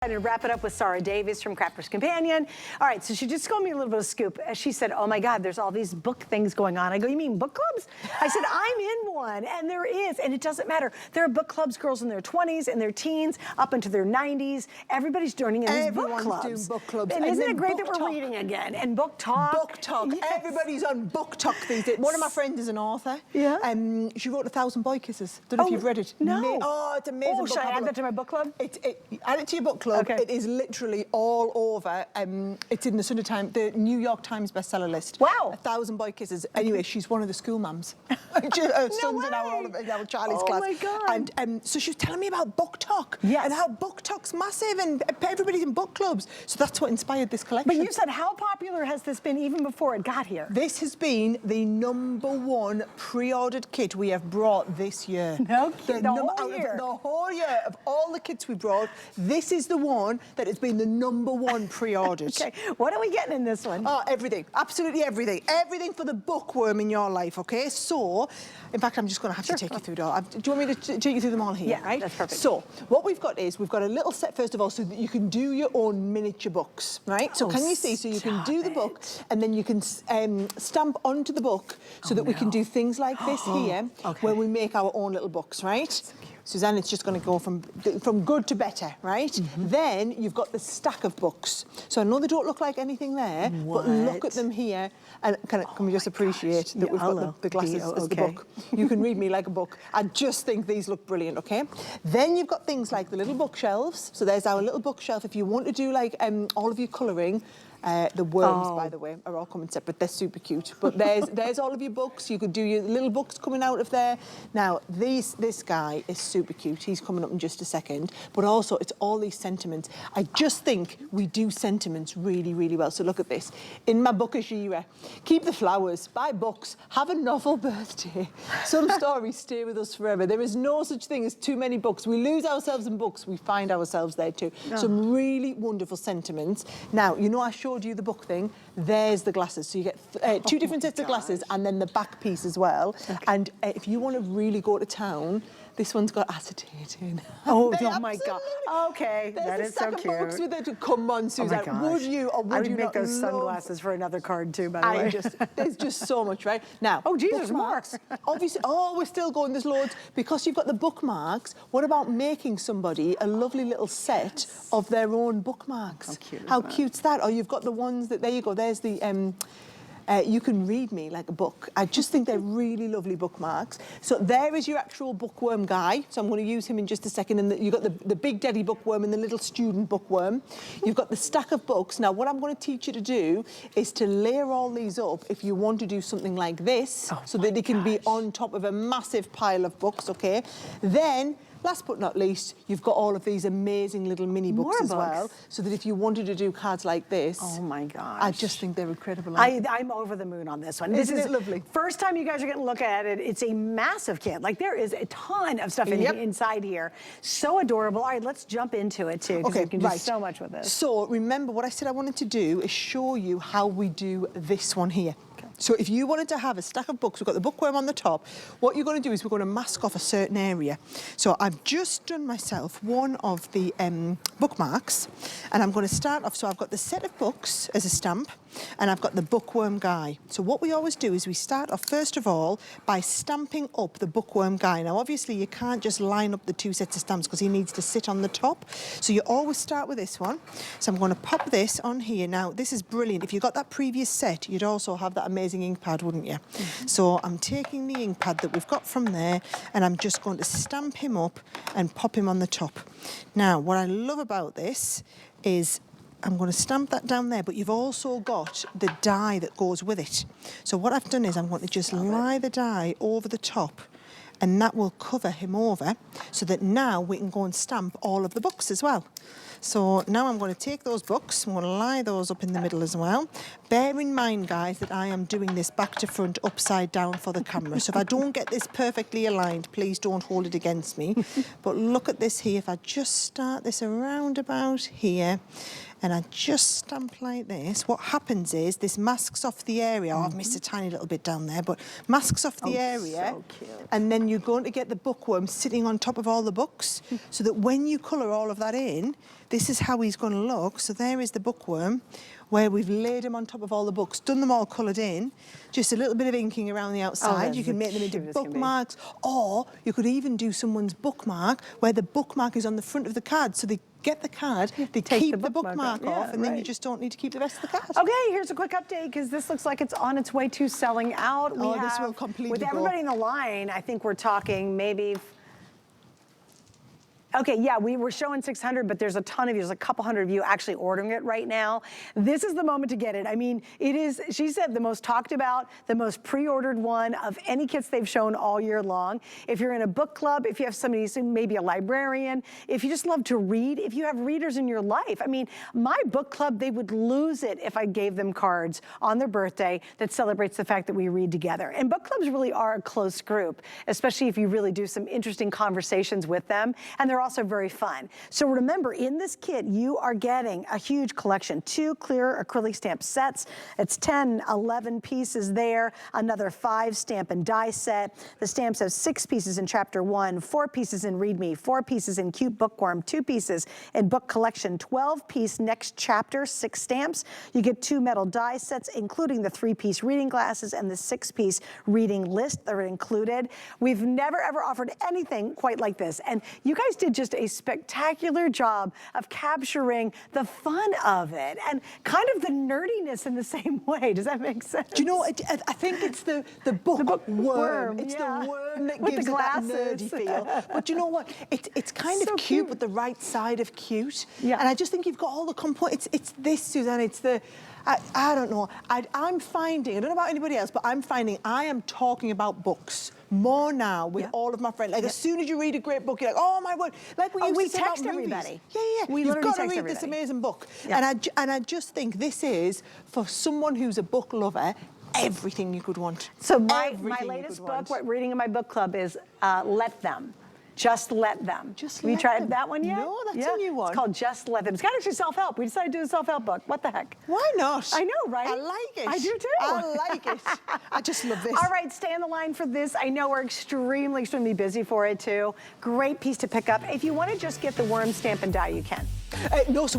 And to wrap it up with Sarah Davies from Crafter's Companion. All right, so she just told me a little bit of scoop. She said, oh my God, there's all these book things going on. I go, you mean book clubs? I said, I'm in one, and there is, and it doesn't matter. There are book clubs, girls in their 20s and their teens, up into their 90s. Everybody's joining in these book clubs. Doing book clubs. And isn't it great that we're reading again? And book talk. Book talk. Yes. Everybody's on book talk these days. One of my friends is an author. Yeah. She wrote 1,000 Boy Kisses. Don't know if you've read it. No. Oh, it's amazing. Oh, should I add that to my book club? Add it to your book club. Okay. It is literally all over. It's in the Sunday Times, the New York Times bestseller list. Wow. 1,000 Boy Kisses. Anyway, she's one of the school mums. Her son's in our Charlie's class. Oh my God. And so she was telling me about book talk. Yes. And how book talk's massive and everybody's in book clubs. So that's what inspired this collection. But you said, how popular has this been even before it got here? This has been the #1 pre-ordered kit we have brought this year. No, the whole year of all the kits we brought, this is the one that has been the #1 pre-ordered. Okay, what are we getting in this one? Oh, everything, absolutely everything. Everything for the bookworm in your life, okay? So, in fact, I'm just going to have to take you through it all. Do you want me to take you through them all here, yeah, right? That's perfect. So, what we've got is, we've got a little set, first of all, so that you can do your own miniature books, right? So, can you see? So, you can do the book, and then you can stamp onto the book so that we can do things like this here, where we make our own little books, right? Suzanne, it's just going to go from good to better, right? Then you've got the stack of books. So I know they don't look like anything there, but look at them here. And can we just appreciate that we've got the glasses as the book? You can read me like a book. I just think these look brilliant, okay? Then you've got things like the little bookshelves. So there's our little bookshelf. If you want to do like all of your colouring, the worms, by the way, are all coming separate. They're super cute. But there's all of your books. You could do your little books coming out of there. Now, this guy is super cute. He's coming up in just a second. But also, it's all these sentiments. I just think we do sentiments really, really well. So look at this. In my bookish era, keep the flowers, buy books, have a novel birthday. Some stories stay with us forever. There is no such thing as too many books. We lose ourselves in books. We find ourselves there too. Some really wonderful sentiments. Now, you know I showed you the book thing. There's the glasses. So you get two different sets of glasses and then the back piece as well. And if you want to really go to town, this one's got acetate in. Oh my God. Okay, that is so cute. Books with it. Come on, Suzanne. Oh my gosh. Would you or would you make not those love... sunglasses for another card too, by the way. There's just so much, right? Now, oh, Jesus, bookmarks. Obviously, we're still going, there's loads. Because you've got the bookmarks, what about making somebody a lovely little set of their own bookmarks? How cute's that? Or you've got the ones that, there you go, there's the... you can read me like a book. I just think they're really lovely bookmarks. So there is your actual bookworm guy. So I'm going to use him in just a second. And you've got the big daddy bookworm and the little student bookworm. You've got the stack of books. Now, what I'm going to teach you to do is to layer all these up if you want to do something like this, so that they can be on top of a massive pile of books, okay? Then, last but not least, you've got all of these amazing little mini books as well, so that if you wanted to do cards like this, oh my gosh, I just think they're incredible. I'm over the moon on this one. Isn't it lovely? First time you guys are getting a look at it. It's a massive kit. Like, there is a ton of stuff inside here. So adorable. All right, let's jump into it too, because we can do so much with this. So remember, what I said I wanted to do is show you how we do this one here. So if you wanted to have a stack of books, we've got the bookworm on the top, what you're going to do is we're going to mask off a certain area. So I've just done myself one of the bookmarks, and I'm going to start off, so I've got the set of books as a stamp, and I've got the bookworm guy. So what we always do is we start off, first of all, by stamping up the bookworm guy. Now, obviously, you can't just line up the two sets of stamps because he needs to sit on the top. So you always start with this one. So I'm going to pop this on here. Now, this is brilliant. If you got that previous set, you'd also have that amazing ink pad, wouldn't you? So I'm taking the ink pad that we've got from there, and I'm just going to stamp him up and pop him on the top. Now, what I love about this is I'm going to stamp that down there, but you've also got the die that goes with it. So what I've done is I'm going to just lie the die over the top, and that will cover him over, so that now we can go and stamp all of the books as well. So now I'm going to take those books, I'm going to lie those up in the middle as well, Bear in mind, guys, that I am doing this back to front, upside down for the camera. So if I don't get this perfectly aligned, please don't hold it against me. But look at this here. If I just start this around about here, and I just stamp like this, what happens is this masks off the area. Oh, I've missed a tiny little bit down there, but masks off the area. So cute. And then you're going to get the bookworm sitting on top of all the books, so that when you colour all of that in, this is how he's going to look. So there is the bookworm, where we've laid them on top of all the books, done them all coloured in, just a little bit of inking around the outside. You can make them into bookmarks, or you could even do someone's bookmark, where the bookmark is on the front of the card. So they get the card, they keep the bookmark off, and then you just don't need to keep the rest of the card. Okay, here's a quick update, because this looks like it's on its way to selling out. This will completely with everybody in the line, I think we're talking maybe... Okay, yeah, we were showing 600, but there's a ton of you. There's a couple hundred of you actually ordering it right now. This is the moment to get it. I mean, it is, she said, the most talked about, the most pre-ordered one of any kits they've shown all year long. If you're in a book club, if you have somebody who's maybe a librarian, if you just love to read, if you have readers in your life. I mean, my book club, they would lose it if I gave them cards on their birthday that celebrates the fact that we read together. And book clubs really are a close group, especially if you really do some interesting conversations with them. And they're also very fun. So remember, in this kit, you are getting a huge collection, 2 clear acrylic stamp sets. It's 10, 11 pieces there, another 5 stamp and die set. The stamps have 6 pieces in chapter 1, 4 pieces in Read Me, 4 pieces in Cute Bookworm, 2 pieces in Book Collection, 12-piece next chapter, 6 stamps. You get 2 metal die sets, including the 3-piece reading glasses and the 6-piece reading list that are included. We've never, ever offered anything quite like this. And you guys did just a spectacular job of capturing the fun of it and kind of the nerdiness in the same way. Does that make sense? Do you know, I think it's the bookworm. It's yeah. the worm that With gives the it that glasses. nerdy feel. But you know what? It's kind So of cute, but the right side of cute. Yeah. And I just think you've got all the components. It's this, Suzanne. It's the... I don't know. I'm finding, I don't know about anybody else, but I'm finding I am talking about books more now with all of my friends. Like as soon as you read a great book, you're like, oh my word. Like we used to say text about movies. everybody. Yeah. We You've got to text read everybody. this amazing book. Yeah. And I just think this is, for someone who's a book lover, everything you could want. So my Everything you latest could book, want. what reading in my book club is Let Them. Just Let Them. Have you tried that one yet? No, that's a new one. It's called Just Let Them. It's kind of actually self-help. We decided to do a self-help book. What the heck? Why not? I know, right? I like it. I do too. I like it. I just love this. All right, stay on the line for this. I know we're extremely, extremely busy for it too. Great piece to pick up. If you want to just get the worm stamp and die, you can. No, so